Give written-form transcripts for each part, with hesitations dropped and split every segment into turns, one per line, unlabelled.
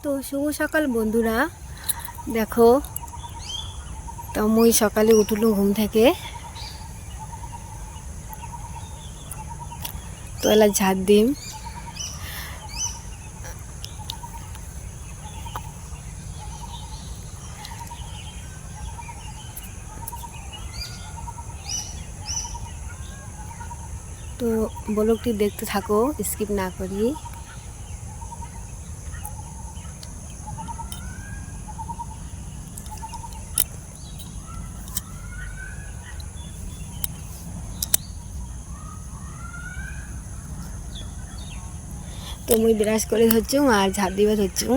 তো শুভ সকাল বন্ধুরা, দেখো তো মুই সকালে উঠলো ঘুম থেকে, তো এলা ঝাড় দিম। তো ব্লগটি দেখতে থাকো, স্কিপ না করি। তো মুই ব্রাশ করে ধরছু আর ঝাড় দিবা ধরছু।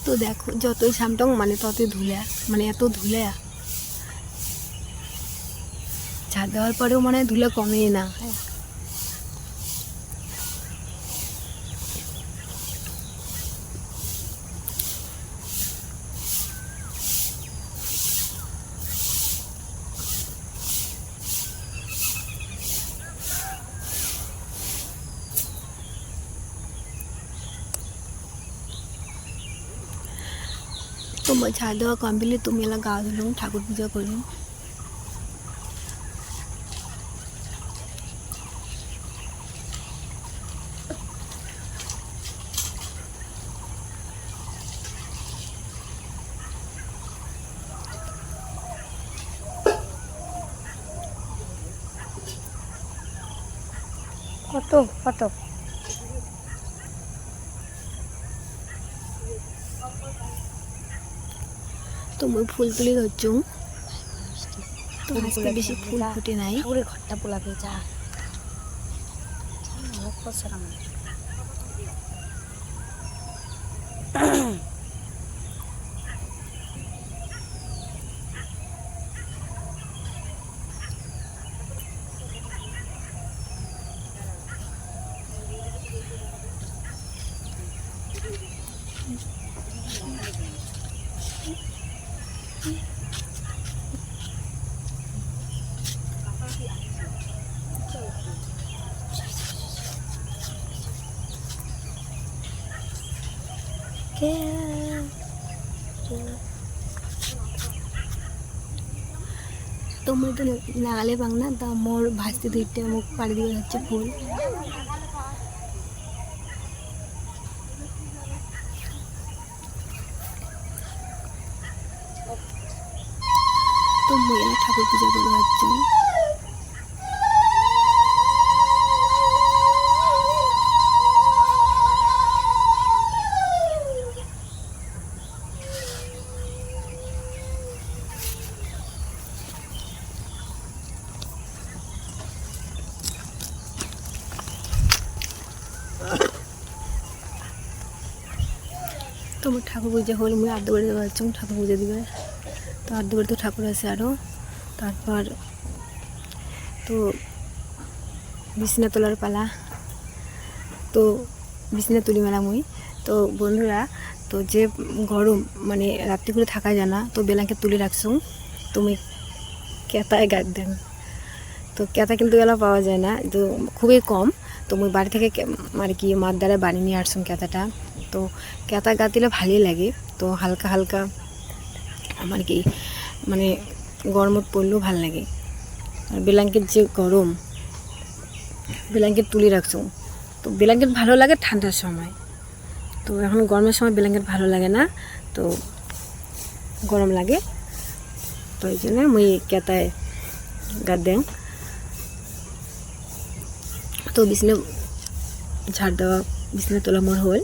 তো দেখো যতই সামটং মানে ততই ধুলে, মানে এত ধুলে ঝাড় দেওয়ার পরেও মানে ধুলে কমেই না। তো মই ঝাড় দেওয়া কমপ্লিট, তুমি এলা গা ধুলুম, ঠাকুর পূজা করলুম। কত কত তো মই ফুল তুলি ধরছু। তো আজকে বেশি ফুল ফুটে নাই।
পুরো ঘরটা পোলাবে যা
তো মই তো লাগালে পাং না, তা মোর ভাজতে ধরতে মুখ পাড়ি দিয়ে হচ্ছে ফুল। তো মই এলা ঠাকুর পূজা করে হচ্ছে। তো আমার ঠাকুর পূজা হল, মুই আর্ধ বাড়ি দেওয়া হচ্ছে ঠাকুর পূজা দিবে। তো আর্ধ বাড়ি তো ঠাকুর আছে আরও। তারপর তো বিছনা তোলার পালা, তো বিছনা তুলি মেলা মুই। তো বন্ধুরা, তো যে গরম মানে রাত্রি করে থাকা যায় না, তো বেলাকে তুলে রাখছু। তুমি কেতায় গাছ দেন, তো কেতা কিন্তু এলা পাওয়া যায় না, তো খুবই কম। তো মুই বাড়ি থেকে মানে কি মার দ্বারা বাড়ি নিয়ে আসছুম কেতাটা। তো কেতা গাছ দিলে ভালোই লাগে। তো হালকা হালকা আমার কি মানে গরমত পড়লেও ভাল লাগে। আর ব্ল্যাঙ্কেট যে গরম, ব্ল্যাঙ্কেট তুলে রাখছো। তো ব্ল্যাঙ্কেট ভালো লাগে ঠান্ডার সময়, তো এখন গরমের সময় ব্ল্যাঙ্কেট ভালো লাগে না, তো গরম লাগে। তো এই জন্য মুই কেতায় গাদ্যাং। তো বিছনা ঝাড় দেওয়া, বিছনা তোলা মোর হল।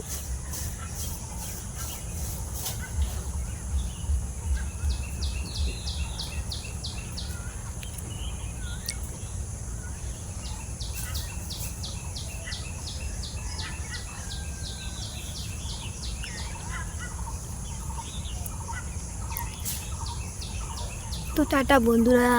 তো টাটা বন্ধুরা।